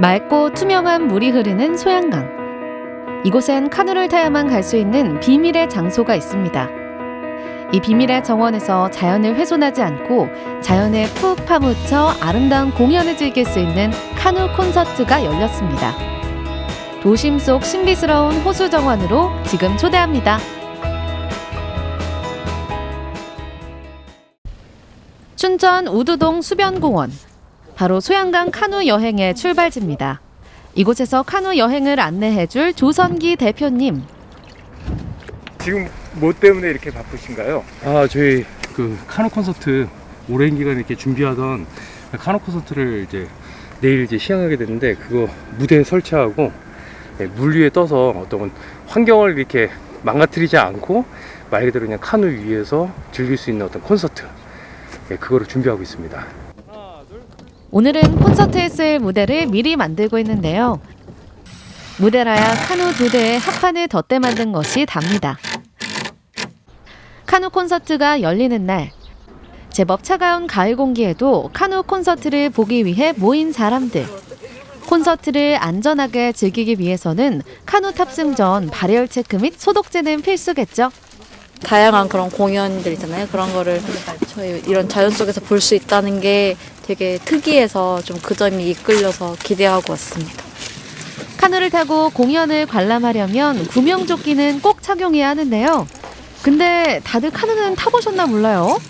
맑고 투명한 물이 흐르는 소양강. 이곳엔 카누를 타야만 갈 수 있는 비밀의 장소가 있습니다. 이 비밀의 정원에서 자연을 훼손하지 않고 자연에 푹 파묻혀 아름다운 공연을 즐길 수 있는 카누 콘서트가 열렸습니다. 도심 속 신비스러운 호수 정원으로 지금 초대합니다. 춘천 우두동 수변공원. 바로 소양강 카누 여행의 출발지입니다. 이곳에서 카누 여행을 안내해줄 조선기 대표님. 지금 뭐 때문에 이렇게 바쁘신가요? 저희 카누 콘서트 오랜 기간 이렇게 준비하던 카누 콘서트를 내일 시행하게 되는데, 그거 무대 설치하고 물 위에 떠서 어떤 환경을 이렇게 망가뜨리지 않고 말 그대로 그냥 카누 위에서 즐길 수 있는 어떤 콘서트, 그거를 준비하고 있습니다. 오늘은 콘서트에 쓸 무대를 미리 만들고 있는데요. 무대라야 카누 2대의 합판을 덧대 만든 것이 답니다. 카누 콘서트가 열리는 날, 제법 차가운 가을 공기에도 카누 콘서트를 보기 위해 모인 사람들. 콘서트를 안전하게 즐기기 위해서는 카누 탑승 전 발열 체크 및 소독제는 필수겠죠. 다양한 그런 공연들 있잖아요. 그런 거를 저희 이런 자연 속에서 볼 수 있다는 게 되게 특이해서 좀 그 점이 이끌려서 기대하고 왔습니다. 카누를 타고 공연을 관람하려면 구명조끼는 꼭 착용해야 하는데요. 근데 다들 카누는 타보셨나 몰라요?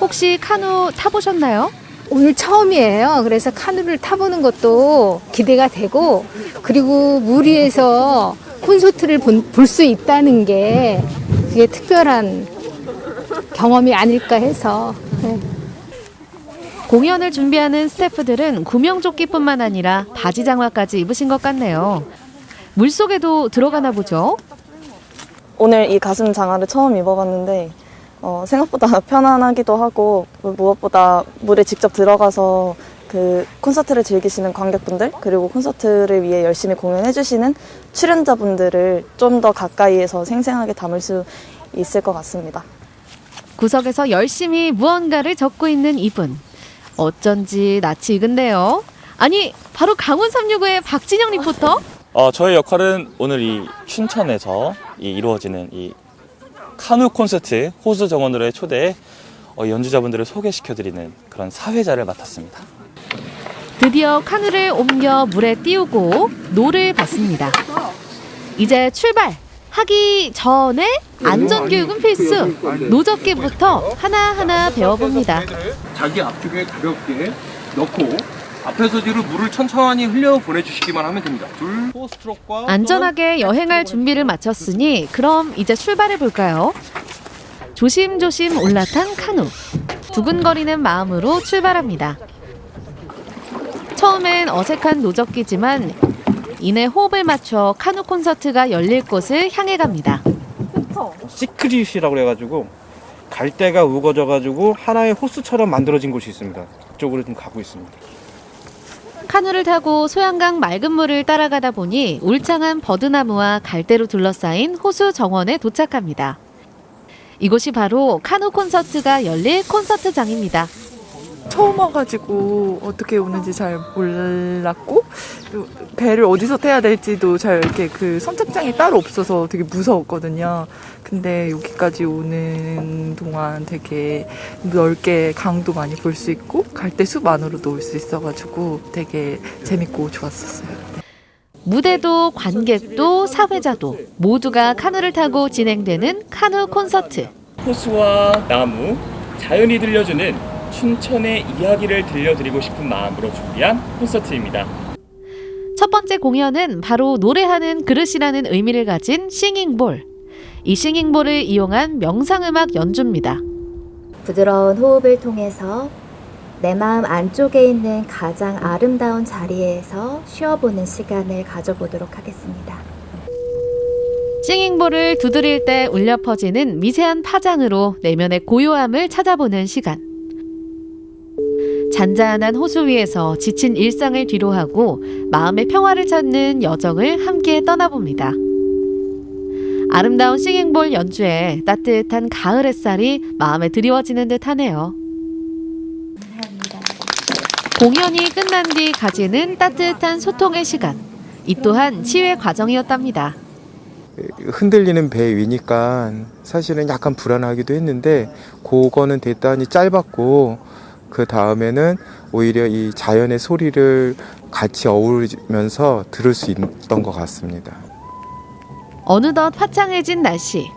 혹시 카누 타보셨나요? 오늘 처음이에요. 그래서 카누를 타보는 것도 기대가 되고, 그리고 물 위에서 콘서트를 볼 수 있다는 게 되게 특별한 경험이 아닐까 해서. 네. 공연을 준비하는 스태프들은 구명조끼뿐만 아니라 바지 장화까지 입으신 것 같네요. 물속에도 들어가나 보죠? 오늘 이 가슴 장화를 처음 입어봤는데 생각보다 편안하기도 하고, 무엇보다 물에 직접 들어가서 그 콘서트를 즐기시는 관객분들, 그리고 콘서트를 위해 열심히 공연해주시는 출연자분들을 좀 더 가까이에서 생생하게 담을 수 있을 것 같습니다. 구석에서 열심히 무언가를 적고 있는 이분. 어쩐지 낯이 익은데요. 아니, 바로 강원 365의 박진영 리포터? 저의 역할은 오늘 이 춘천에서 이루어지는 이 카누 콘서트 호수 정원으로의 초대에 연주자분들을 소개시켜드리는 그런 사회자를 맡았습니다. 드디어 카누를 옮겨 물에 띄우고 노를 받습니다. 이제 출발하기 전에 안전교육은 필수. 노젓기부터 하나하나 배워봅니다. 자기 앞쪽에 가볍게 넣고 앞에서 뒤로 물을 천천히 흘려 보내주시기만 하면 됩니다. 스트로크와 안전하게 여행할 준비를 마쳤으니 그럼 이제 출발해볼까요? 조심조심 올라탄 카누. 두근거리는 마음으로 출발합니다. 처음엔 어색한 노젓기지만 이내 호흡을 맞춰 카누 콘서트가 열릴 곳을 향해 갑니다. 시크릿이라고 그래가지고 갈대가 우거져가지고 하나의 호수처럼 만들어진 곳이 있습니다. 그쪽으로 좀 가고 있습니다. 카누를 타고 소양강 맑은 물을 따라가다 보니 울창한 버드나무와 갈대로 둘러싸인 호수 정원에 도착합니다. 이곳이 바로 카누 콘서트가 열릴 콘서트장입니다. 처음 와가지고 어떻게 오는지 잘 몰랐고, 배를 어디서 타야 될지도 잘 이렇게 그 선착장이 따로 없어서 되게 무서웠거든요. 근데 여기까지 오는 동안 되게 넓게 강도 많이 볼 수 있고 갈대숲 안으로 놓을 수 있어가지고 되게 재밌고 좋았었어요. 무대도 관객도 사회자도 모두가 카누를 타고 진행되는 카누 콘서트. 호수와 나무, 자연이 들려주는 춘천의 이야기를 들려드리고 싶은 마음으로 준비한 콘서트입니다. 첫 번째 공연은 바로 노래하는 그릇이라는 의미를 가진 싱잉볼. 이 싱잉볼을 이용한 명상음악 연주입니다. 부드러운 호흡을 통해서 내 마음 안쪽에 있는 가장 아름다운 자리에서 쉬어보는 시간을 가져보도록 하겠습니다. 싱잉볼을 두드릴 때 울려 퍼지는 미세한 파장으로 내면의 고요함을 찾아보는 시간. 잔잔한 호수 위에서 지친 일상을 뒤로하고 마음의 평화를 찾는 여정을 함께 떠나봅니다. 아름다운 싱잉볼 연주에 따뜻한 가을 햇살이 마음에 드리워지는 듯 하네요. 공연이 끝난 뒤 가지는 따뜻한 소통의 시간. 이 또한 치유의 과정이었답니다. 흔들리는 배 위니까 사실은 약간 불안하기도 했는데 그거는 대단히 짧았고 그 다음에는 오히려 이 자연의 소리를 같이 어우르면서 들을 수 있던 것 같습니다. 어느덧 화창해진 날씨.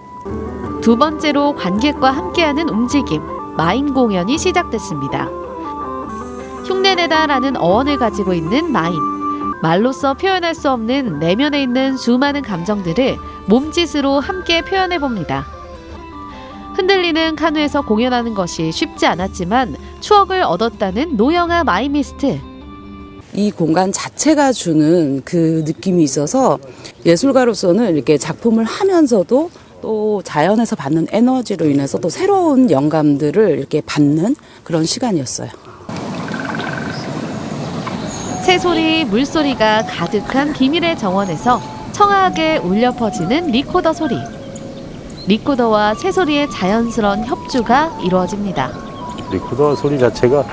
두 번째로 관객과 함께하는 움직임, 마임 공연이 시작됐습니다. 흉내내다라는 어원을 가지고 있는 마임. 말로써 표현할 수 없는 내면에 있는 수많은 감정들을 몸짓으로 함께 표현해봅니다. 흔들리는 카누에서 공연하는 것이 쉽지 않았지만 추억을 얻었다는 노영아 마이미스트. 이 공간 자체가 주는 그 느낌이 있어서 예술가로서는 이렇게 작품을 하면서도 또 자연에서 받는 에너지로 인해서 또 새로운 영감들을 이렇게 받는 그런 시간이었어요. 새소리, 물소리가 가득한 비밀의 정원에서 청아하게 울려 퍼지는 리코더 소리. 리코더와 새소리의 자연스러운 협주가 이루어집니다. 리코더 소리 자체가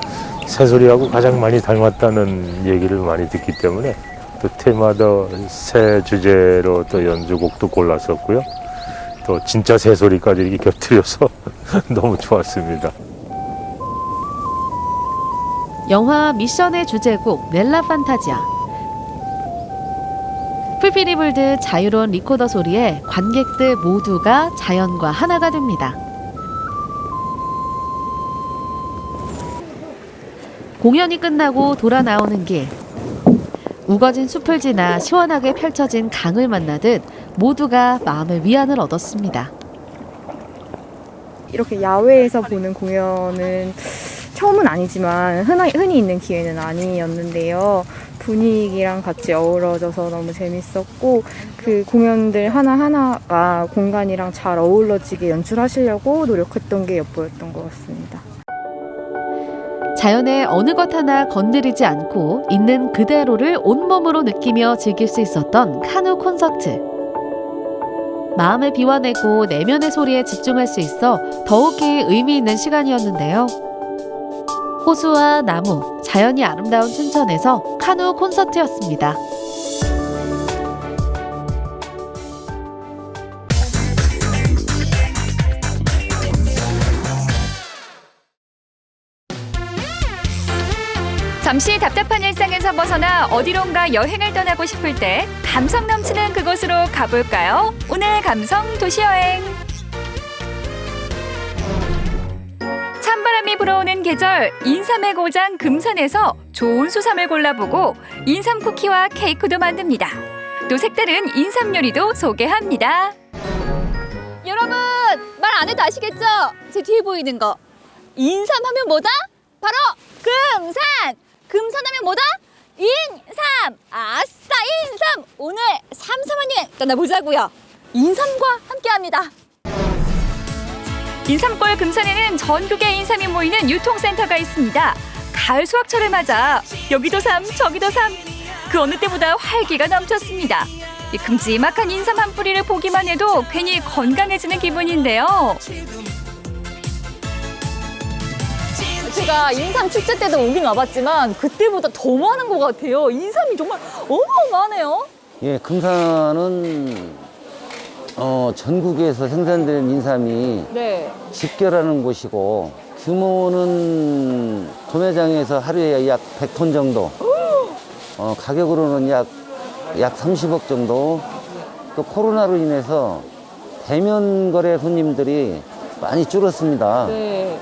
새소리하고 가장 많이 닮았다는 얘기를 많이 듣기 때문에 또 테마다 새 주제로 또 연주곡도 골랐었고요. 또 진짜 새소리까지 이렇게 곁들여서 너무 좋았습니다. 영화 미션의 주제곡 넬라 판타지아. 풀필이 불듯 자유로운 리코더 소리에 관객들 모두가 자연과 하나가 됩니다. 공연이 끝나고 돌아 나오는 길. 우거진 숲을 지나 시원하게 펼쳐진 강을 만나듯 모두가 마음의 위안을 얻었습니다. 이렇게 야외에서 보는 공연은 처음은 아니지만 흔히 있는 기회는 아니었는데요. 분위기랑 같이 어우러져서 너무 재밌었고 그 공연들 하나하나가 공간이랑 잘 어우러지게 연출하시려고 노력했던 게 엿보였던 것 같습니다. 자연의 어느 것 하나 건드리지 않고 있는 그대로를 온몸으로 느끼며 즐길 수 있었던 카누 콘서트. 마음을 비워내고 내면의 소리에 집중할 수 있어 더욱이 의미 있는 시간이었는데요. 호수와 나무, 자연이 아름다운 춘천에서 카누 콘서트였습니다. 잠시 답답한 일상에서 벗어나 어디론가 여행을 떠나고 싶을 때 감성 넘치는 그곳으로 가볼까요? 오늘 감성 도시여행. 찬바람이 불어오는 계절, 인삼의 고장 금산에서 좋은 수삼을 골라보고 인삼 쿠키와 케이크도 만듭니다. 또 색다른 인삼 요리도 소개합니다. 여러분, 말 안 해도 아시겠죠? 제 뒤에 보이는 거. 인삼 하면 뭐다? 바로 금산! 금산하면 뭐다? 인삼! 아싸 인삼! 오늘 삼삼한여행 떠나보자고요. 인삼과 함께합니다. 인삼골 금산에는 전국의 인삼이 모이는 유통센터가 있습니다. 가을 수확철을 맞아 여기도 삼 저기도 삼, 그 어느 때보다 활기가 넘쳤습니다. 이 큼지막한 인삼 한 뿌리를 보기만 해도 괜히 건강해지는 기분인데요. 제가 인삼 축제 때도 오긴 와봤지만 그때보다 더 많은 것 같아요. 인삼이 정말 어마어마하네요. 예, 금산은 전국에서 생산되는 인삼이 네. 집결하는 곳이고 규모는 도매장에서 하루에 약 100톤 정도, 가격으로는 약 30억 정도. 또 코로나로 인해서 대면 거래 손님들이 많이 줄었습니다. 네.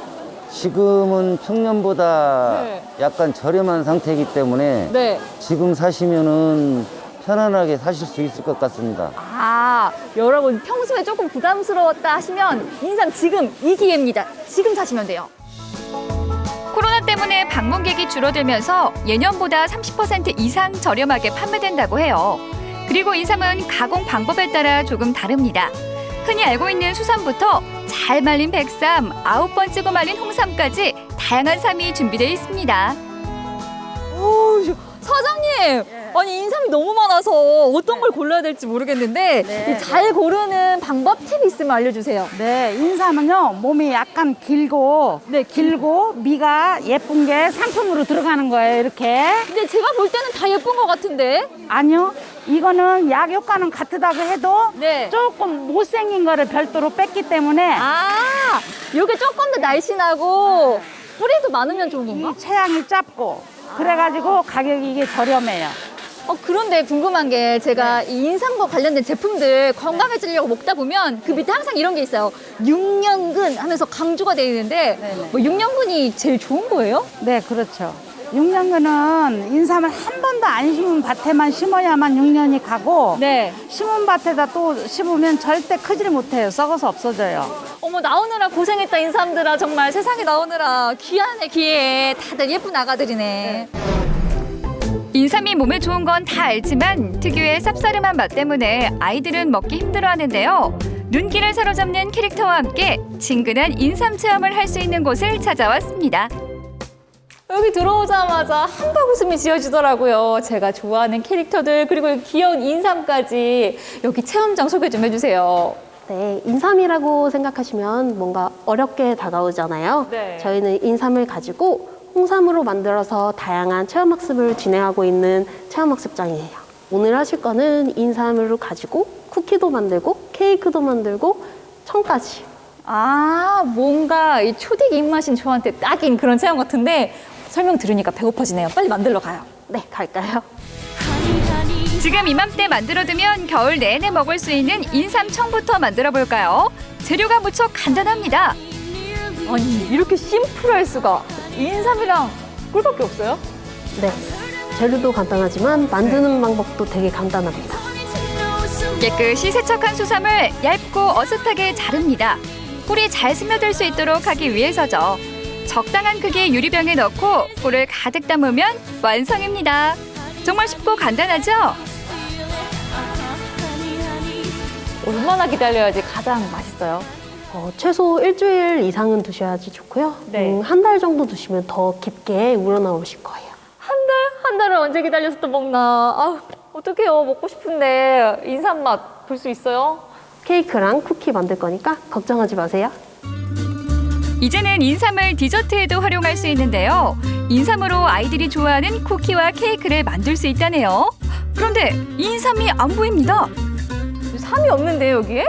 지금은 평년보다 네. 약간 저렴한 상태이기 때문에 네. 지금 사시면은 편안하게 사실 수 있을 것 같습니다. 아, 여러분 평소에 조금 부담스러웠다 하시면 인삼 지금 이 기회입니다. 지금 사시면 돼요. 코로나 때문에 방문객이 줄어들면서 예년보다 30% 이상 저렴하게 판매된다고 해요. 그리고 인삼은 가공 방법에 따라 조금 다릅니다. 흔히 알고 있는 수삼부터 잘 말린 백삼, 9번 찌고 말린 홍삼까지 다양한 삼이 준비되어 있습니다. 오, 사장님, 아니 인삼이 너무 많아서 어떤 걸 골라야 될지 모르겠는데 잘 고르는 방법 팁 있으면 알려주세요. 네, 인삼은요 몸이 약간 길고 길고 미가 예쁜 게 상품으로 들어가는 거예요. 이렇게. 근데 제가 볼 때는 다 예쁜 것 같은데. 아니요, 이거는 약 효과는 같다고 해도 조금 못생긴 거를 별도로 뺐기 때문에. 아, 이게 조금 더 날씬하고 뿌리도 많으면 좋은 건가? 이 체향이 짧고 그래가지고 가격이 이게 저렴해요. 그런데 궁금한 게 제가 이 인삼과 관련된 제품들 건강해지려고 먹다 보면 그 밑에 항상 이런 게 있어요. 6년근 하면서 강조가 되어 있는데 뭐 6년근이 제일 좋은 거예요? 네, 그렇죠. 6년근은 인삼을 한 번도 안 심은 밭에만 심어야만 6년이 가고 심은 밭에다 또 심으면 절대 크질 못해요. 썩어서 없어져요. 어머, 나오느라 고생했다 인삼들아. 정말 세상에 나오느라 귀하네 귀해. 다들 예쁜 아가들이네. 인삼이 몸에 좋은 건 다 알지만 특유의 쌉싸름한 맛 때문에 아이들은 먹기 힘들어하는데요. 눈길을 사로잡는 캐릭터와 함께 친근한 인삼 체험을 할 수 있는 곳을 찾아왔습니다. 여기 들어오자마자 한박 웃음이 지어지더라고요. 제가 좋아하는 캐릭터들 그리고 귀여운 인삼까지. 여기 체험장 소개 좀 해주세요. 네, 인삼이라고 생각하시면 뭔가 어렵게 다가오잖아요. 저희는 인삼을 가지고 홍삼으로 만들어서 다양한 체험학습을 진행하고 있는 체험학습장이에요. 오늘 하실 거는 인삼으로 가지고 쿠키도 만들고 케이크도 만들고 청까지. 아, 뭔가 이 초딩 입맛인 저한테 딱인 그런 체험 같은데 설명 들으니까 배고파지네요. 빨리 만들러 가요. 네, 갈까요? 지금 이맘때 만들어두면 겨울 내내 먹을 수 있는 인삼청부터 만들어 볼까요? 재료가 무척 간단합니다. 아니, 이렇게 심플할 수가. 인삼이랑 꿀밖에 없어요? 네, 재료도 간단하지만 만드는 방법도 되게 간단합니다. 깨끗이 세척한 수삼을 얇고 어슷하게 자릅니다. 꿀이 잘 스며들 수 있도록 하기 위해서죠. 적당한 크기의 유리병에 넣고 꿀을 가득 담으면 완성입니다. 정말 쉽고 간단하죠? 얼마나 기다려야지 가장 맛있어요? 최소 일주일 이상은 두셔야지 좋고요. 한 달 정도 두시면 더 깊게 우러나오실 거예요. 한 달을 언제 기다려서 또 먹나. 아, 어떡해요. 먹고 싶은데 인삼 맛 볼 수 있어요? 케이크랑 쿠키 만들 거니까 걱정하지 마세요. 이제는 인삼을 디저트에도 활용할 수 있는데요. 인삼으로 아이들이 좋아하는 쿠키와 케이크를 만들 수 있다네요. 그런데 인삼이 안 보입니다. 삼이 없는데 여기에?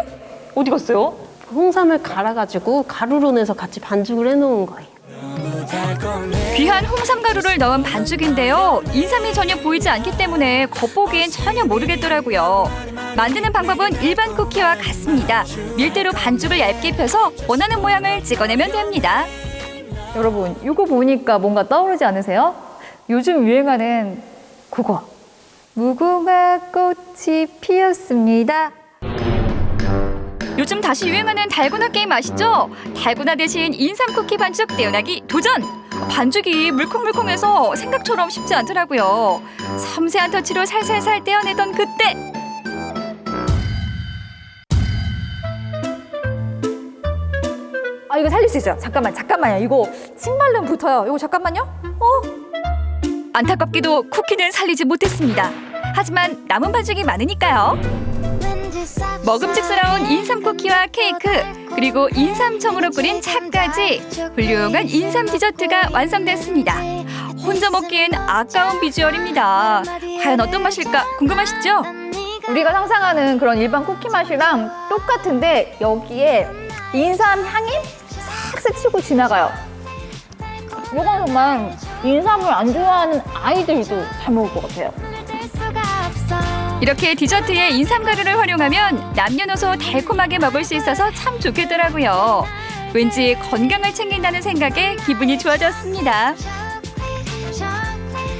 어디 갔어요? 홍삼을 갈아가지고 가루로 내서 같이 반죽을 해놓은 거예요. 귀한 홍삼 가루를 넣은 반죽인데요. 인삼이 전혀 보이지 않기 때문에 겉보기엔 전혀 모르겠더라고요. 만드는 방법은 일반 쿠키와 같습니다. 밀대로 반죽을 얇게 펴서 원하는 모양을 찍어내면 됩니다. 여러분, 이거 보니까 뭔가 떠오르지 않으세요? 요즘 유행하는 그거. 무궁화 꽃이 피었습니다. 요즘 다시 유행하는 달고나 게임 아시죠? 달고나 대신 인삼 쿠키 반죽 떼어나기 도전! 반죽이 물컹물컹해서 생각처럼 쉽지 않더라고요. 섬세한 터치로 살살살 떼어내던 그때! 아, 이거 살릴 수 있어요. 잠깐만요. 이거 침발름 붙어요. 이거 잠깐만요. 안타깝게도 쿠키는 살리지 못했습니다. 하지만 남은 반죽이 많으니까요. 먹음직스러운 인삼 쿠키와 케이크, 그리고 인삼청으로 끓인 차까지 훌륭한 인삼 디저트가 완성됐습니다. 혼자 먹기엔 아까운 비주얼입니다. 과연 어떤 맛일까 궁금하시죠? 우리가 상상하는 그런 일반 쿠키 맛이랑 똑같은데 여기에 인삼 향이 싹 스치고 지나가요. 이건 정말 인삼을 안 좋아하는 아이들도 잘 먹을 것 같아요. 이렇게 디저트에 인삼 가루를 활용하면 남녀노소 달콤하게 먹을 수 있어서 참 좋겠더라고요. 왠지 건강을 챙긴다는 생각에 기분이 좋아졌습니다.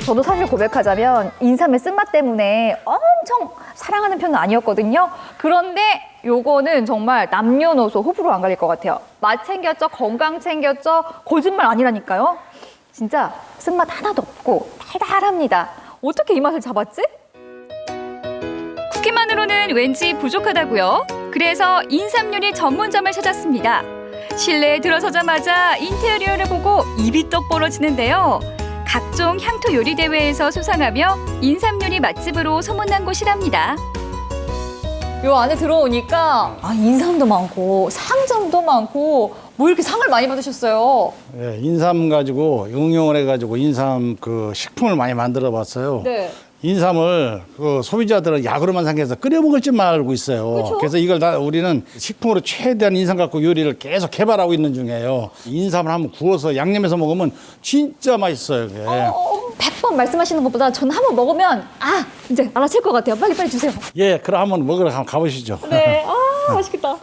저도 사실 고백하자면 인삼의 쓴맛 때문에 엄청 사랑하는 편은 아니었거든요. 그런데 요거는 정말 남녀노소 호불호 안 갈릴 것 같아요. 맛 챙겼죠? 건강 챙겼죠? 거짓말 아니라니까요. 진짜 쓴맛 하나도 없고 달달합니다. 어떻게 이 맛을 잡았지? 쿠키만으로는 왠지 부족하다고요? 그래서 인삼 요리 전문점을 찾았습니다. 실내에 들어서자마자 인테리어를 보고 입이 떡 벌어지는데요. 각종 향토 요리 대회에서 수상하며 인삼 요리 맛집으로 소문난 곳이랍니다. 요 안에 들어오니까 인삼도 많고 상점도 많고 뭐 이렇게 상을 많이 받으셨어요? 예, 인삼 가지고 응용을 해가지고 인삼 그 식품을 많이 만들어 봤어요. 네. 인삼을 그 소비자들은 약으로만 생각해서 끓여 먹을 줄만 알고 있어요. 그쵸? 그래서 이걸 다 우리는 식품으로 최대한 인삼 갖고 요리를 계속 개발하고 있는 중이에요. 인삼을 한번 구워서 양념해서 먹으면 진짜 맛있어요. 그게. 100번 말씀하시는 것보다 저는 한번 먹으면 이제 알아챌 것 같아요. 빨리 주세요. 예, 그럼 한번 먹으러 한번 가보시죠. 네, 맛있겠다.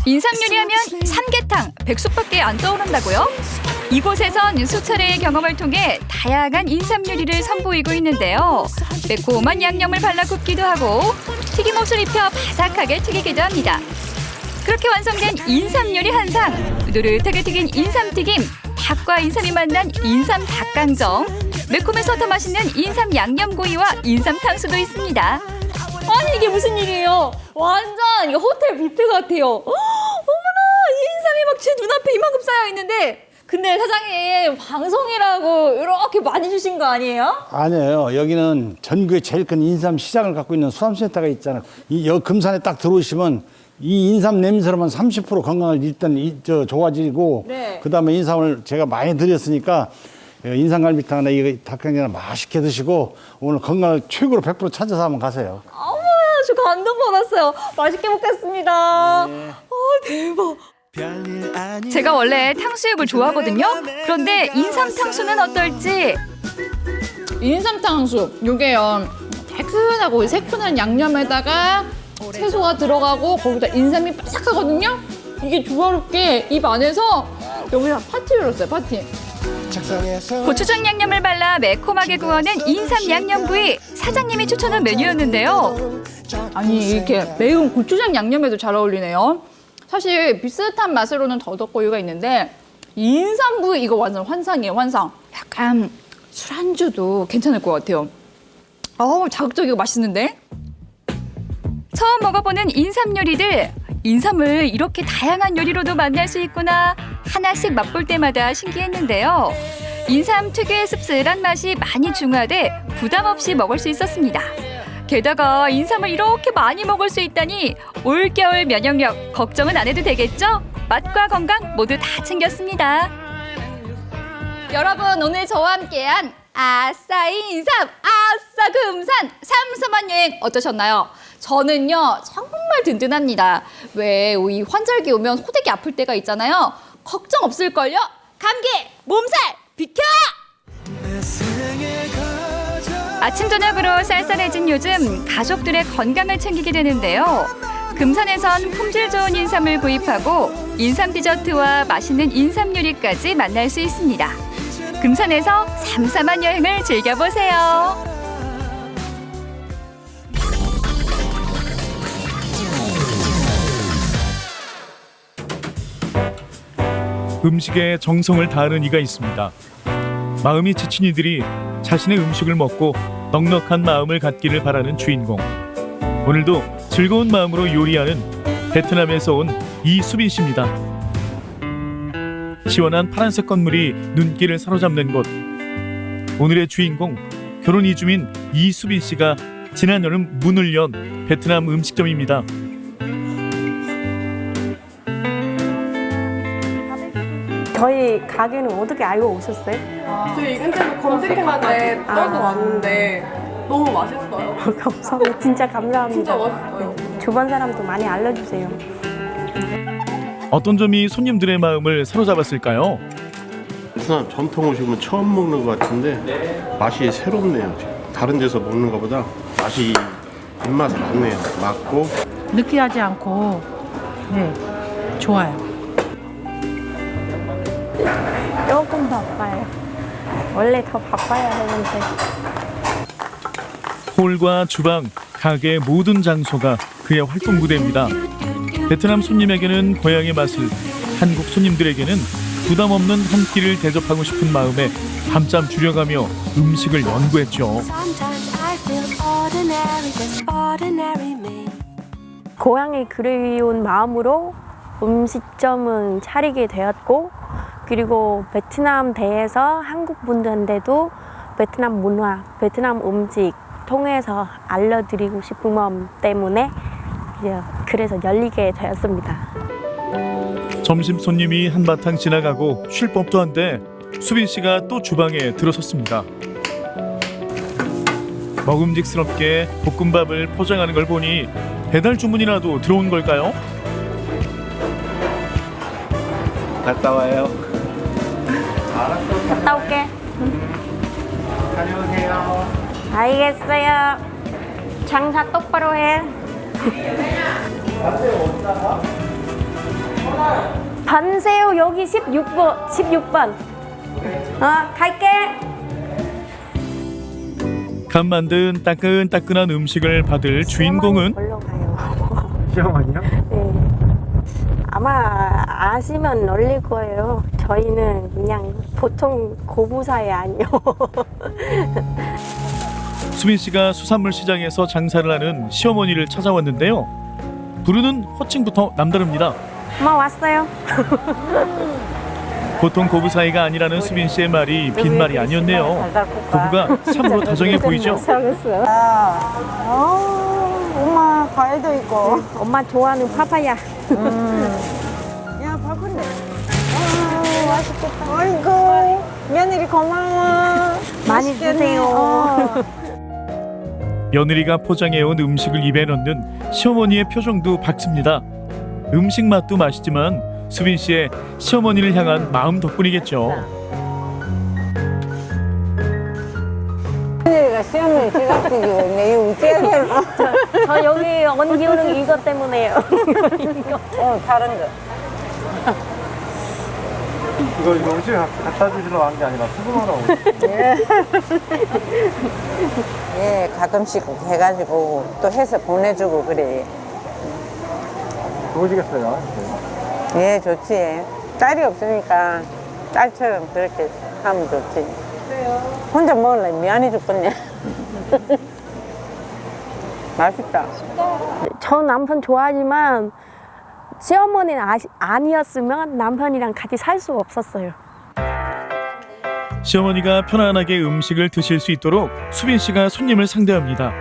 인삼 요리하면 삼계탕, 백숙밖에 안 떠오른다고요? 이곳에선 수차례의 경험을 통해 다양한 인삼 요리를 선보이고 있는데요. 매콤한 양념을 발라 굽기도 하고 튀김옷을 입혀 바삭하게 튀기기도 합니다. 그렇게 완성된 인삼 요리 한 상, 노릇하게 튀긴 인삼튀김, 닭과 인삼이 만난 인삼 닭강정, 매콤해서 더 맛있는 인삼 양념구이와 인삼 탕수도 있습니다. 아니 이게 무슨 일이에요? 완전 이거 호텔 뷔페 같아요. 어머나 인삼이 막 제 눈앞에 이만큼 쌓여 있는데 근데 사장님 방송이라고 이렇게 많이 주신 거 아니에요? 아니에요. 여기는 전국에 제일 큰 인삼 시장을 갖고 있는 수산센터가 있잖아요. 여기 금산에 딱 들어오시면 이 인삼 냄새로만 30% 건강을 일단 좋아지고 네. 그다음에 인삼을 제가 많이 드렸으니까 인삼갈비탕이나 이 닭강정이나 맛있게 드시고 오늘 건강을 최고로 100% 찾아서 한번 가세요. 어머 저 감동 받았어요. 맛있게 먹겠습니다. 대박. 제가 원래 탕수육을 좋아하거든요. 그런데 인삼 탕수는 어떨지? 인삼 탕수육 요게요 달큰하고 새콤한 양념에다가 채소가 들어가고 거기다 인삼이 바삭하거든요. 이게 조화롭게 입 안에서 여기다 파티를 넣었어요. 파티. 고추장 양념을 발라 매콤하게 구워낸 인삼 양념구이, 사장님이 추천한 메뉴였는데요. 아니 이렇게 매운 고추장 양념에도 잘 어울리네요. 사실 비슷한 맛으로는 더덕구이가 있는데 인삼구이 이거 완전 환상이에요. 환상. 약간 술안주도 괜찮을 것 같아요. 자극적이고 맛있는데? 처음 먹어보는 인삼 요리들, 인삼을 이렇게 다양한 요리로도 만날 수 있구나 하나씩 맛볼 때마다 신기했는데요. 인삼 특유의 씁쓸한 맛이 많이 중화돼 부담 없이 먹을 수 있었습니다. 게다가 인삼을 이렇게 많이 먹을 수 있다니 올겨울 면역력 걱정은 안 해도 되겠죠? 맛과 건강 모두 다 챙겼습니다. 여러분 오늘 저와 함께한 아싸 인삼, 아싸 금산 삼삼한 여행 어떠셨나요? 저는요 정말 든든합니다. 왜 이 환절기 오면 호되게 아플 때가 있잖아요. 걱정 없을걸요? 감기, 몸살 비켜! 아침 저녁으로 쌀쌀해진 요즘 가족들의 건강을 챙기게 되는데요. 금산에선 품질 좋은 인삼을 구입하고 인삼 디저트와 맛있는 인삼 요리까지 만날 수 있습니다. 금산에서 삼삼한 여행을 즐겨보세요. 음식에 정성을 다하는 이가 있습니다. 마음이 지친 이들이 자신의 음식을 먹고 넉넉한 마음을 갖기를 바라는 주인공. 오늘도 즐거운 마음으로 요리하는 베트남에서 온 이수빈 씨입니다. 시원한 파란색 건물이 눈길을 사로잡는 곳. 오늘의 주인공, 결혼 이주민 이수빈 씨가 지난 여름 문을 연 베트남 음식점입니다. 저희 가게는 어떻게 알고 오셨어요? 저희 인터넷 검색했는데 떠서 왔는데 너무 맛있어요. 감사합니다. 진짜 감사합니다. 진짜 맛있어요. 네. 주변 사람도 많이 알려주세요. 어떤 점이 손님들의 마음을 사로잡았을까요? 베트남 전통 음식은 처음 먹는 것 같은데 맛이 새롭네요. 다른 데서 먹는 것보다 맛이 입맛에 맞네요. 맞고 느끼하지 않고 좋아요. 조금 바빠요. 원래 더 바빠야 하는데. 홀과 주방, 가게의 모든 장소가 그의 활동 무대입니다. 베트남 손님에게는 고향의 맛을, 한국 손님들에게는 부담 없는 한 끼를 대접하고 싶은 마음에 밤잠 줄여가며 음식을 연구했죠. 고향이 그리운 마음으로 음식점은 차리게 되었고 그리고 베트남 대에서 한국 분들한테도 베트남 문화, 베트남 음식 통해서 알려드리고 싶은 마음 때문에 이제 그래서 열리게 되었습니다. 점심 손님이 한바탕 지나가고 쉴 법도 한데 수빈 씨가 또 주방에 들어섰습니다. 먹음직스럽게 볶음밥을 포장하는 걸 보니 배달 주문이라도 들어온 걸까요? 갔다 와요. 갔다 올게. 다녀오세요. 알겠어요. 장사 똑바로 해. 반새우 여기 16번. 갈게. 간 만든 따끈따끈한 음식을 받을 주인공은 시어머니요? 네. 아마 아시면 놀릴 거예요. 저희는 그냥 보통 고부사에 아니요. 수빈 씨가 수산물 시장에서 장사를 하는 시어머니를 찾아왔는데요. 부르는 호칭부터 남다릅니다. 엄마 왔어요. 보통 고부 사이가 아니라는 수빈 씨의 말이 빈말이 아니었네요. 고부가 참으로 다정해 보이죠? 엄마 과일도 있고. 엄마 좋아하는 파파야. 야, 바쁜데. 맛있겠다. 아이고, 며느리 고마워. 많이 드세요. 며느리가 포장해온 음식을 입에 넣는 시어머니의 표정도 밝습니다. 음식 맛도 맛있지만 수빈 씨의 시어머니를 향한 마음 덕분이겠죠. 며느리가 시어머니 제각지고 내 웃겨야 되나? 저 여기 언니 기우는 이것 때문에요. 다른 거. 이거 음식 갖다 주시러 간 게 아니라 수금하러 예, 가끔씩 해가지고 또 해서 보내주고 그래. 좋으시겠어요? 예, 좋지. 딸이 없으니까 딸처럼 그렇게 하면 좋지. 혼자 먹으려면 미안해 죽겠네. 맛있다. 저 남편 좋아하지만 시어머니는 아니었으면 남편이랑 같이 살 수가 없었어요. 시어머니가 편안하게 음식을 드실 수 있도록 수빈 씨가 손님을 상대합니다.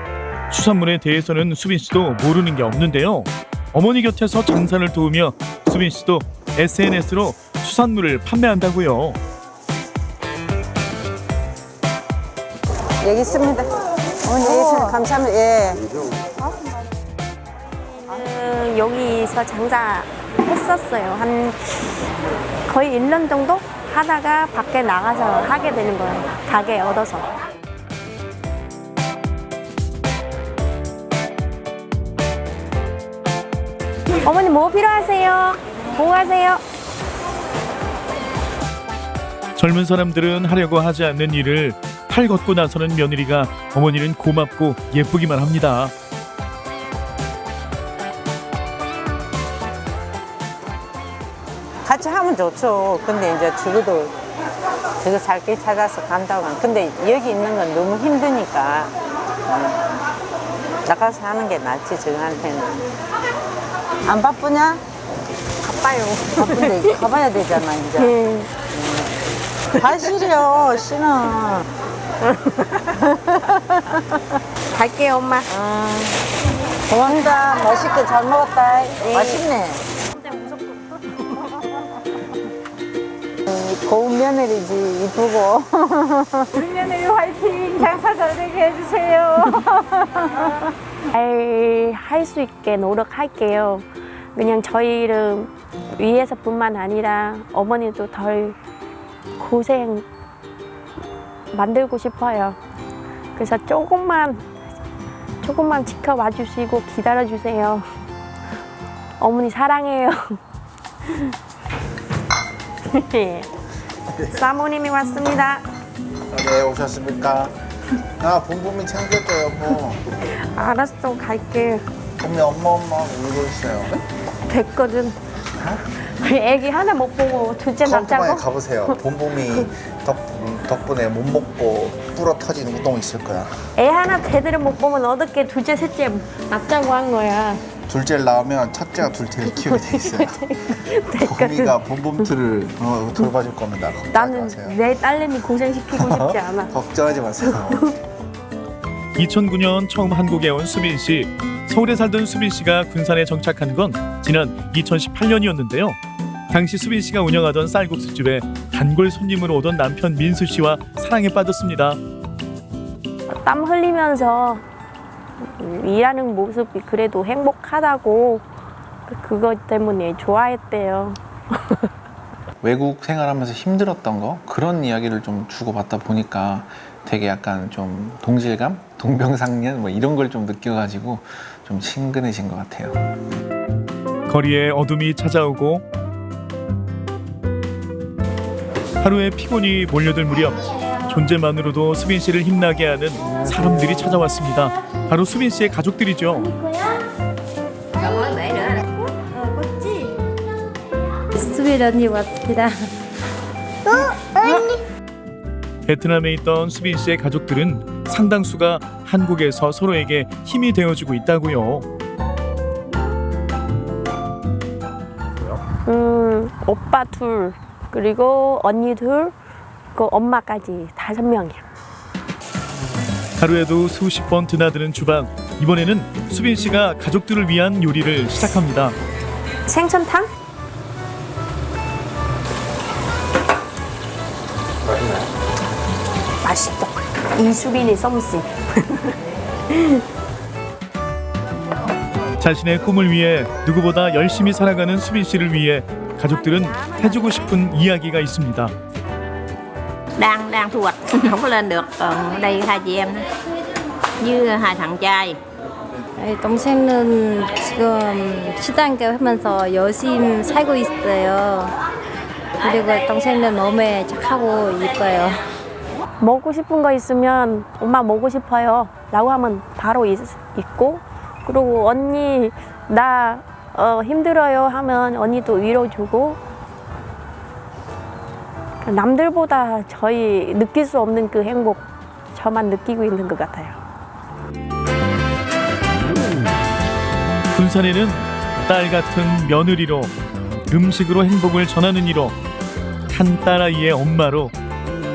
수산물에 대해서는 수빈 씨도 모르는 게 없는데요. 어머니 곁에서 장사를 도우며 수빈 씨도 SNS로 수산물을 판매한다고요. 여기 있습니다. 어머니 여기 있습니다. 감사합니다. 예. 여기서 장사했었어요. 한 거의 1년 정도 하다가 밖에 나가서 하게 되는 거예요. 가게 얻어서. 어머니 뭐 필요하세요? 뭐 하세요? 젊은 사람들은 하려고 하지 않는 일을 팔 걷고 나서는 며느리가 어머니는 고맙고 예쁘기만 합니다. 같이 하면 좋죠. 근데 이제 적어도 저거 살길 찾아서 간다고 하면. 근데 여기 있는 건 너무 힘드니까 나가서 하는 게 낫지, 저한테는. 안 바쁘냐? 바빠요. 바쁜데 가봐야 되잖아, 이제. 다 시려, 신어. 갈게요, 엄마. 고맙다. 맛있게 잘 먹었다. 맛있네. 고운 며느리지, 이쁘고. 우리 며느리 화이팅! 장사 잘 되게 해주세요. 할 수 있게 노력할게요. 그냥 저희를 위해서뿐만 아니라 어머니도 덜 고생 만들고 싶어요. 그래서 조금만 지켜봐 주시고 기다려 주세요. 어머니 사랑해요. 사모님이 왔습니다. 네, 오셨습니까? 나 봄봄이 챙겨줘요, 뭐. 알았어, 갈게. 근데 엄마 울고 있어요. 됐거든. 애기 하나 못 보고 둘째 카운트만에 낳자고? 가보세요. 봄봄이 덕분에 못 먹고 불어 터진 우동 있을 거야. 애 하나 제대로 못 보면 어떻게 둘째 셋째 낳자고 한 거야. 둘째를 낳으면 첫째가 둘째를 키우게 돼 있어요. 거미가 봄봄틀을 돌봐줄 겁니다. 나는 내 딸내미 고생시키고 싶지 않아. 걱정하지 마세요. 2009년 처음 한국에 온 수빈 씨. 서울에 살던 수빈 씨가 군산에 정착한 건 지난 2018년이었는데요. 당시 수빈 씨가 운영하던 쌀국수집에 단골 손님으로 오던 남편 민수 씨와 사랑에 빠졌습니다. 땀 흘리면서 일하는 모습이 그래도 행복하다고 그것 때문에 좋아했대요. 외국 생활하면서 힘들었던 거 그런 이야기를 좀 주고받다 보니까 되게 약간 좀 동질감, 동병상련 뭐 이런 걸 좀 느껴가지고 좀 친근해진 것 같아요. 거리에 어둠이 찾아오고 하루의 피곤이 몰려들 무렵 존재만으로도 수빈 씨를 힘나게 하는 사람들이 찾아왔습니다. 바로 수빈 씨의 가족들이죠. 수빈 언니 왔습니다. 베트남에 있던 수빈 씨의 가족들은 상당수가 한국에서 서로에게 힘이 되어주고 있다고요. 오빠 둘, 그리고 언니 둘, 그 엄마까지 5명이야. 하루에도 수십 번 드나드는 주방. 이번에는 수빈 씨가 가족들을 위한 요리를 시작합니다. 생선탕? 맛있다. 이수빈의 솜씨. 자신의 꿈을 위해 누구보다 열심히 살아가는 수빈 씨를 위해 가족들은 해주고 싶은 이야기가 있습니다. đang thu hoạch không có lên được, còn đây hai chị em với hai thằng trai. 동생은 지금 시장 하면서 열심히 살고 있어요. 그리고 동생은 너무 착하고 이뻐요. 먹고 싶은 거 있으면 엄마 먹고 싶어요 라고 하면 바로 있고, 그리고 언니 나 힘들어요 하면 언니도 위로주고, 남들보다 저희 느낄 수 없는 그 행복 저만 느끼고 있는 것 같아요. 군산에는 딸 같은 며느리로, 음식으로 행복을 전하는 이로, 한 딸아이의 엄마로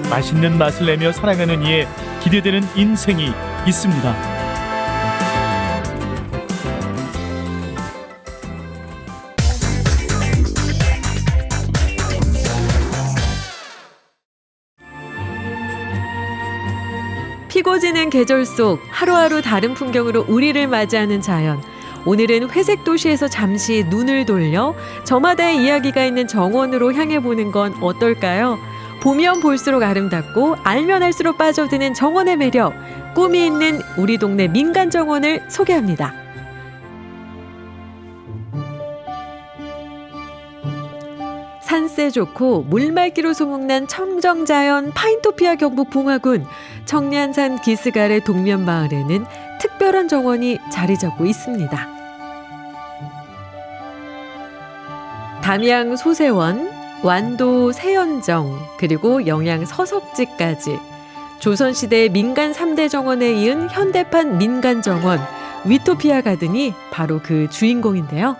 맛있는 맛을 내며 살아가는 이에 기대되는 인생이 있습니다. 피고 지는 계절 속 하루하루 다른 풍경으로 우리를 맞이하는 자연. 오늘은 회색 도시에서 잠시 눈을 돌려 저마다의 이야기가 있는 정원으로 향해 보는 건 어떨까요? 보면 볼수록 아름답고 알면 알수록 빠져드는 정원의 매력. 꿈이 있는 우리 동네 민간 정원을 소개합니다. 산세 좋고 물맑기로 소문난 청정자연 파인토피아 경북 봉화군 청량산 기슭아래 동면마을에는 특별한 정원이 자리 잡고 있습니다. 담양 소세원, 완도 세연정, 그리고 영양 서석지까지 조선시대의 민간 3대 정원에 이은 현대판 민간 정원 위토피아 가든이 바로 그 주인공인데요.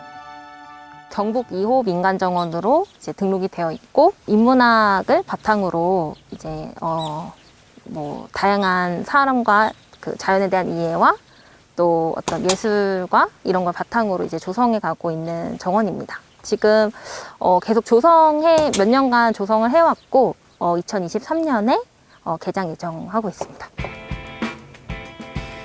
경북 2호 민간정원으로 이제 등록이 되어 있고, 인문학을 바탕으로 이제 뭐 다양한 사람과 그 자연에 대한 이해와 또 어떤 예술과 이런 걸 바탕으로 이제 조성해 가고 있는 정원입니다. 지금 계속 몇 년간 조성을 해왔고 2023년에 개장 예정하고 있습니다.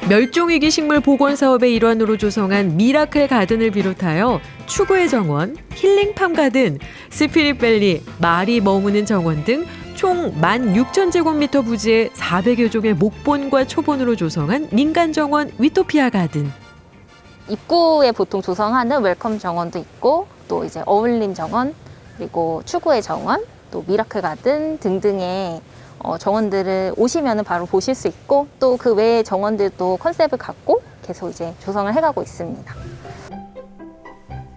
멸종위기 식물 복원 사업의 일환으로 조성한 미라클 가든을 비롯하여 추구의 정원, 힐링팜 가든, 스피릿밸리, 말이 머무는 정원 등 총 16,000제곱미터 부지의 400여 종의 목본과 초본으로 조성한 민간 정원 위토피아 가든. 입구에 보통 조성하는 웰컴 정원도 있고, 또 이제 어울림 정원, 그리고 추구의 정원, 또 미라클 가든 등등의 정원들을 오시면 바로 보실 수 있고, 또 그 외의 정원들도 컨셉을 갖고 계속 이제 조성을 해가고 있습니다.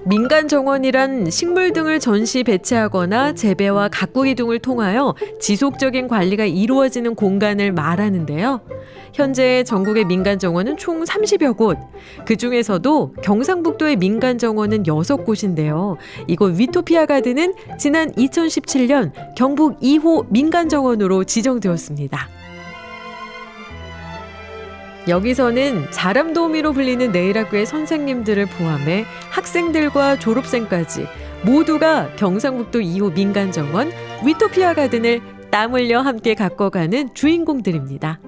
민간 정원이란 식물 등을 전시 배치하거나 재배와 가꾸기 등을 통하여 지속적인 관리가 이루어지는 공간을 말하는데요. 현재 전국의 민간 정원은 총 30여 곳. 그중에서도 경상북도의 민간 정원은 6곳인데요. 이곳 위토피아 가든은 지난 2017년 경북 2호 민간 정원으로 지정되었습니다. 여기서는 자람도우미로 불리는 내일학교의 선생님들을 포함해 학생들과 졸업생까지 모두가 경상북도 2호 민간정원 위토피아 가든을 땀 흘려 함께 가꿔가는 주인공들입니다.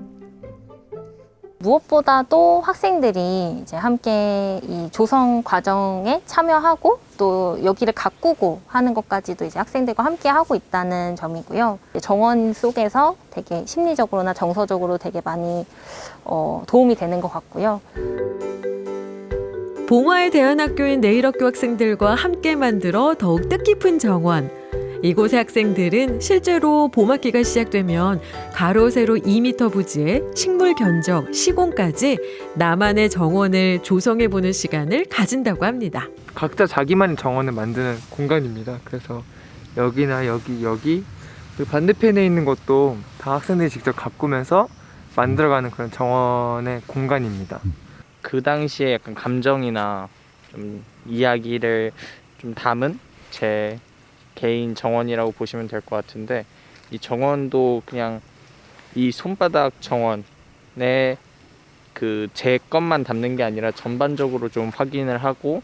무엇보다도 학생들이 이제 함께 이 조성 과정에 참여하고 또 여기를 가꾸고 하는 것까지도 이제 학생들과 함께 하고 있다는 점이고요. 정원 속에서 되게 심리적으로나 정서적으로 되게 많이 도움이 되는 것 같고요. 봉화의 대안학교인 내일학교 학생들과 함께 만들어 더욱 뜻깊은 정원. 이곳의 학생들은 실제로 봄학기가 시작되면 가로 세로 2m 부지에 식물 견적, 시공까지 나만의 정원을 조성해보는 시간을 가진다고 합니다. 각자 자기만의 정원을 만드는 공간입니다. 그래서 여기나 여기 그리고 반대편에 있는 것도 다 학생들이 직접 가꾸면서 만들어가는 그런 정원의 공간입니다. 그 당시에 약간 감정이나 좀 이야기를 좀 담은 제 개인 정원이라고 보시면 될 것 같은데, 이 정원도 그냥 이 손바닥 정원에 그 제 것만 담는 게 아니라 전반적으로 좀 확인을 하고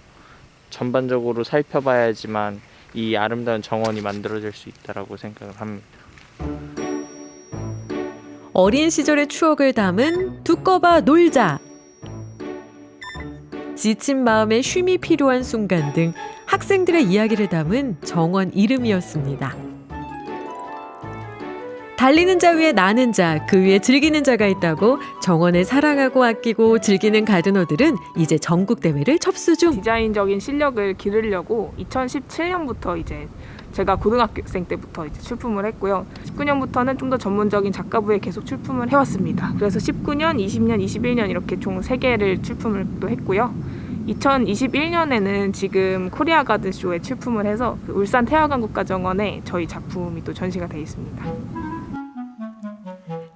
전반적으로 살펴봐야지만 이 아름다운 정원이 만들어질 수 있다라고 생각을 합니다. 어린 시절의 추억을 담은 두꺼봐 놀자. 지친 마음에 쉼이 필요한 순간 등 학생들의 이야기를 담은 정원 이름이었습니다. 달리는 자 위에 나는 자, 그 위에 즐기는 자가 있다고 정원을 사랑하고 아끼고 즐기는 가드너들은 이제 전국 대회를 접수 중. 디자인적인 실력을 기르려고 2017년부터 이제 제가 고등학생 때부터 이제 출품을 했고요. 19년부터는 좀 더 전문적인 작가부에 계속 출품을 해왔습니다. 그래서 19년, 20년, 21년 이렇게 총 3개를 출품을 또 했고요. 2021년에는 지금 코리아 가든쇼에 출품을 해서 그 울산 태화강 국가정원에 저희 작품이 또 전시가 되어 있습니다.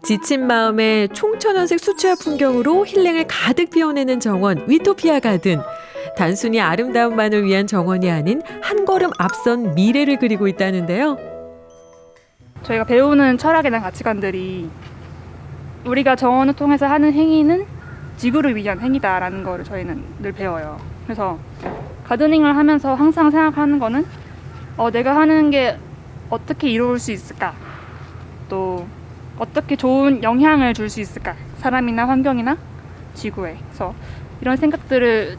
지친 마음에 총천연색 수채화 풍경으로 힐링을 가득 피워내는 정원 위토피아 가든. 단순히 아름다움만을 위한 정원이 아닌 한 걸음 앞선 미래를 그리고 있다는데요. 저희가 배우는 철학에 대한 가치관들이 우리가 정원을 통해서 하는 행위는 지구를 위한 행위다라는 거를 저희는 늘 배워요. 그래서 가드닝을 하면서 항상 생각하는 거는 내가 하는 게 어떻게 이루어질 수 있을까? 또 어떻게 좋은 영향을 줄 수 있을까? 사람이나 환경이나 지구에. 그래서 이런 생각들을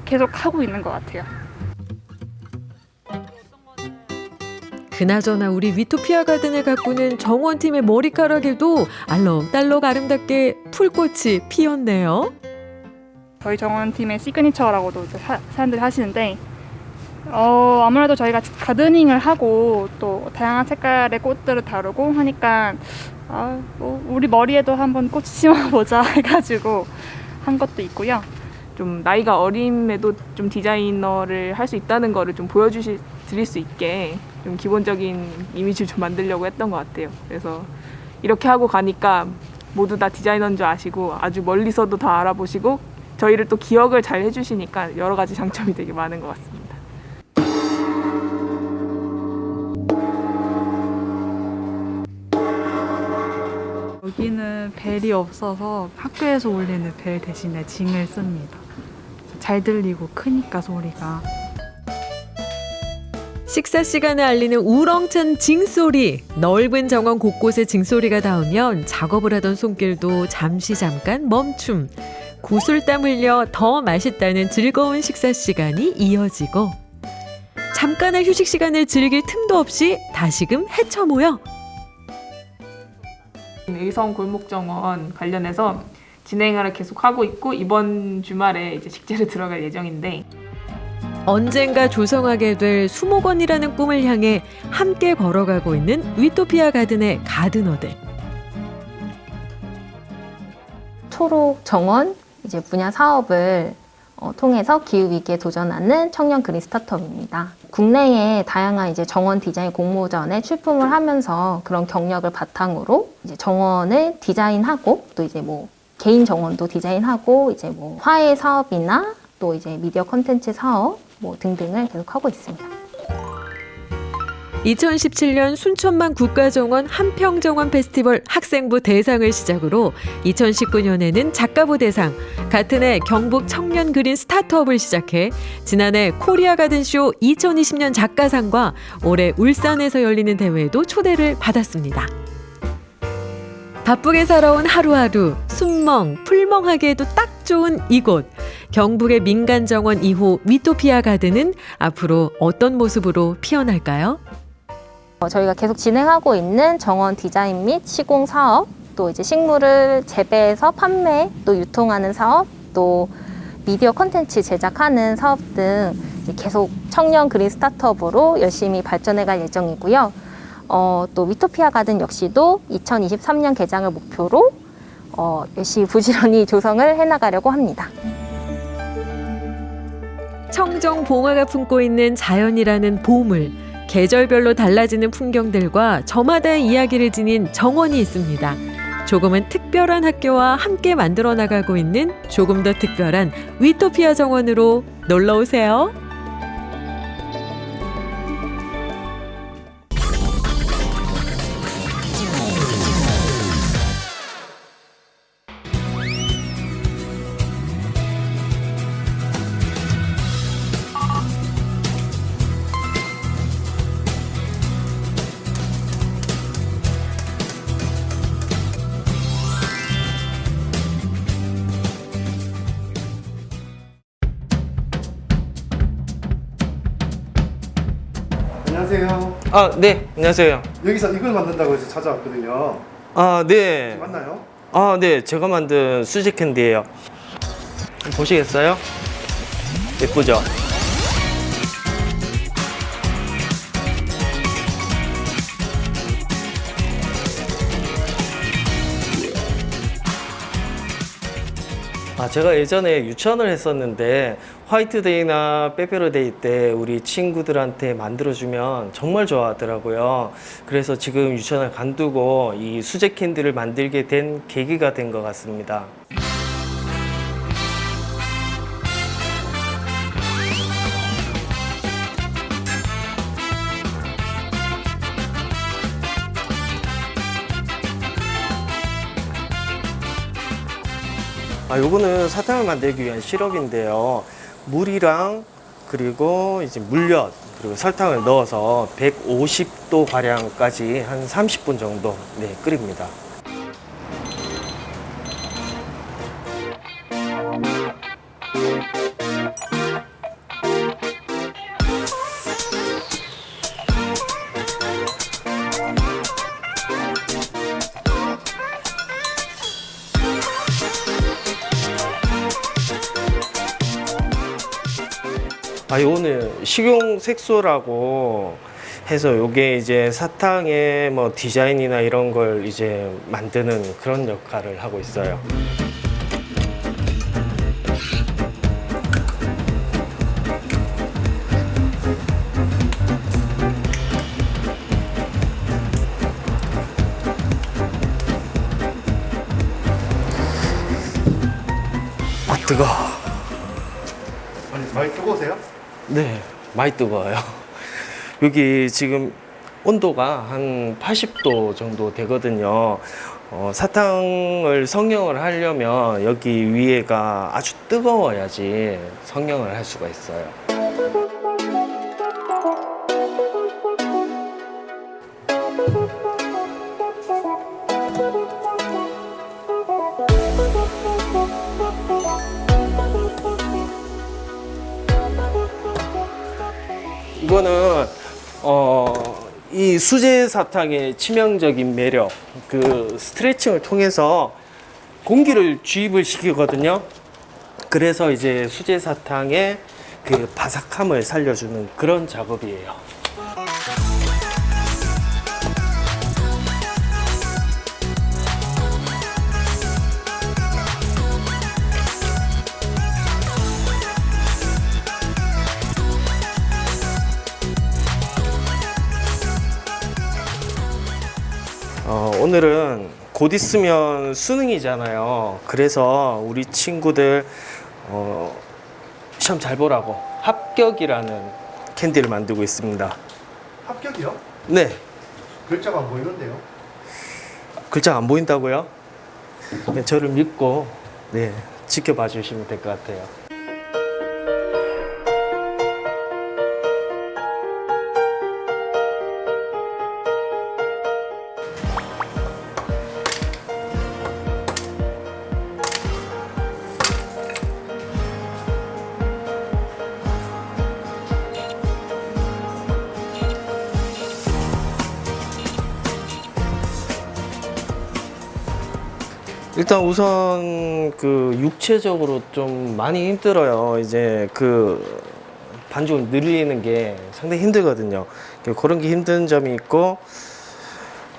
계속 하고 있는 것 같아요. 그나저나 우리 위토피아 가든을 가꾸는 정원팀의 머리카락에도 알록달록 아름답게 풀꽃이 피었네요. 저희 정원팀의 시그니처라고도 사람들이 하시는데 아무래도 저희가 가드닝을 하고 또 다양한 색깔의 꽃들을 다루고 하니까 우리 머리에도 한번 꽃 심어보자 해가지고 한 것도 있고요. 좀 나이가 어림에도 좀 디자이너를 할 수 있다는 거를 좀 드릴 수 있게 좀 기본적인 이미지를 좀 만들려고 했던 것 같아요. 그래서 이렇게 하고 가니까 모두 다 디자이너인 줄 아시고 아주 멀리서도 다 알아보시고 저희를 또 기억을 잘 해주시니까 여러 가지 장점이 되게 많은 것 같습니다. 여기는 벨이 없어서 학교에서 울리는 벨 대신에 징을 씁니다. 잘 들리고 크니까 소리가. 식사 시간을 알리는 우렁찬 징소리. 넓은 정원 곳곳에 징소리가 닿으면 작업을 하던 손길도 잠깐 멈춤. 구슬땀 흘려 더 맛있다는 즐거운 식사 시간이 이어지고 잠깐의 휴식 시간을 즐길 틈도 없이 다시금 헤쳐 모여 의성 골목정원 관련해서 진행을 계속 하고 있고 이번 주말에 이제 직제를 들어갈 예정인데 언젠가 조성하게 될 수목원이라는 꿈을 향해 함께 걸어가고 있는 위토피아 가든의 가드너들. 초록 정원 이제 분야 사업을 통해서 기후위기에 도전하는 청년 그린 스타트업입니다. 국내에 다양한 이제 정원 디자인 공모전에 출품을 하면서 그런 경력을 바탕으로 이제 정원을 디자인하고 또 이제 뭐 개인 정원도 디자인하고 이제 뭐 화훼 사업이나 또 이제 미디어 콘텐츠 사업 뭐 등등을 계속 하고 있습니다. 2017년 순천만 국가정원 한평정원 페스티벌 학생부 대상을 시작으로 2019년에는 작가부 대상, 같은 해 경북 청년 그린 스타트업을 시작해 지난해 코리아 가든쇼 2020년 작가상과 올해 울산에서 열리는 대회에도 초대를 받았습니다. 바쁘게 살아온 하루하루, 순멍, 풀멍하기에도 딱 좋은 이곳. 경북의 민간정원 2호 위토피아 가든은 앞으로 어떤 모습으로 피어날까요? 저희가 계속 진행하고 있는 정원 디자인 및 시공 사업, 또 이제 식물을 재배해서 판매, 또 유통하는 사업, 또 미디어 콘텐츠 제작하는 사업 등 계속 청년 그린 스타트업으로 열심히 발전해 갈 예정이고요. 또 위토피아 가든 역시도 2023년 개장을 목표로 열심히 부지런히 조성을 해나가려고 합니다. 청정 봉화가 품고 있는 자연이라는 보물. 계절별로 달라지는 풍경들과 저마다의 이야기를 지닌 정원이 있습니다. 조금은 특별한 학교와 함께 만들어 나가고 있는 조금 더 특별한 위토피아 정원으로 놀러 오세요. 안녕하세요. 아, 네, 안녕하세요. 여기서 이걸 만든다고 해서 찾아왔거든요. 아, 네. 맞나요? 아, 네, 제가 만든 수제 캔디예요. 보시겠어요? 예쁘죠? 제가 예전에 유치원을 했었는데 화이트데이나 빼빼로데이 때 우리 친구들한테 만들어주면 정말 좋아하더라고요. 그래서 지금 유치원을 관두고 이 수제 캔디를 만들게 된 계기가 된 것 같습니다. 요거는 사탕을 만들기 위한 시럽인데요. 물이랑 그리고 이제 물엿 그리고 설탕을 넣어서 150도 가량까지 한 30분 정도 끓입니다. 요거는 식용 색소라고 해서 요게 이제 사탕의 뭐 디자인이나 이런 걸 이제 만드는 그런 역할을 하고 있어요. 뜨거워. 많이 뜨거우세요? 네, 많이 뜨거워요. 여기 지금 온도가 한 80도 정도 되거든요. 사탕을 성형을 하려면 여기 위에가 아주 뜨거워야지 성형을 할 수가 있어요. 이거는 이 수제 사탕의 치명적인 매력, 그 스트레칭을 통해서 공기를 주입을 시키거든요. 그래서 이제 수제 사탕의 그 바삭함을 살려주는 그런 작업이에요. 오늘은 곧 있으면 수능이잖아요. 그래서 우리 친구들 시험 잘 보라고 합격이라는 캔디를 만들고 있습니다. 합격이요? 네. 글자가 안 보이는데요? 글자 안 보인다고요? 네, 저를 믿고 네, 지켜봐 주시면 될 것 같아요. 일단 우선 그 육체적으로 좀 많이 힘들어요. 이제 그 반죽을 늘리는 게 상당히 힘들거든요. 그런 게 힘든 점이 있고,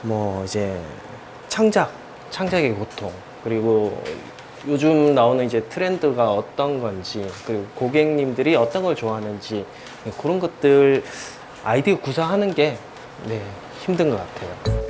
뭐 이제 창작의 고통, 그리고 요즘 나오는 이제 트렌드가 어떤 건지, 그리고 고객님들이 어떤 걸 좋아하는지, 그런 것들 아이디어 구상하는 게 네, 힘든 것 같아요.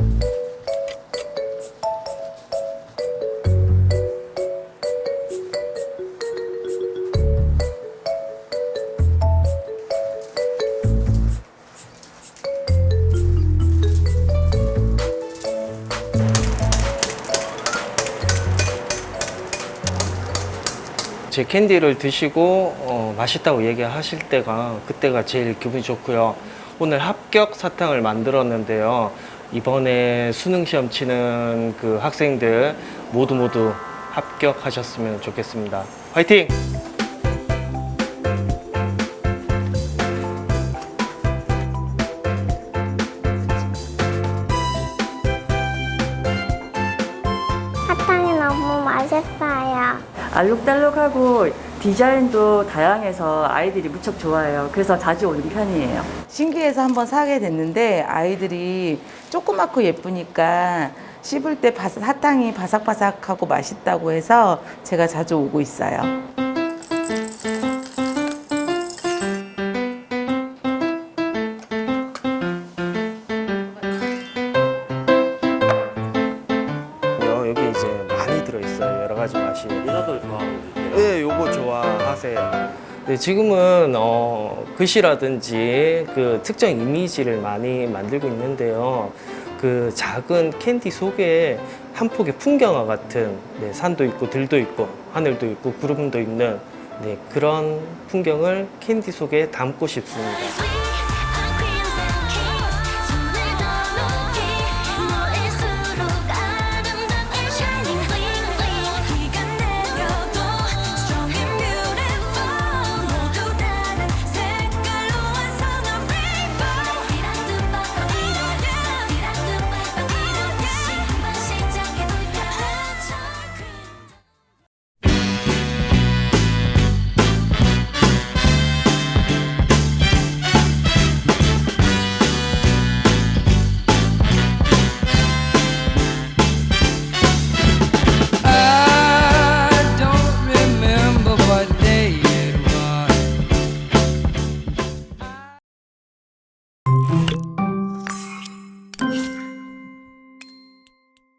제 캔디를 드시고 맛있다고 얘기하실 때가 그때가 제일 기분이 좋고요. 오늘 합격 사탕을 만들었는데요. 이번에 수능 시험 치는 그 학생들 모두 합격하셨으면 좋겠습니다. 화이팅! 사탕이 너무 맛있어요. 알록달록하고 디자인도 다양해서 아이들이 무척 좋아해요. 그래서 자주 오는 편이에요. 신기해서 한번 사게 됐는데 아이들이 조그맣고 예쁘니까 씹을 때 사탕이 바삭바삭하고 맛있다고 해서 제가 자주 오고 있어요. 여기 이제 많이 들어있어요. 여러 가지 맛이. 여자들 좋아하는 네, 요거 좋아하세요. 네, 지금은 글씨라든지 그 특정 이미지를 많이 만들고 있는데요. 그 작은 캔디 속에 한 폭의 풍경화 같은 네, 산도 있고 들도 있고 하늘도 있고 구름도 있는 네, 그런 풍경을 캔디 속에 담고 싶습니다.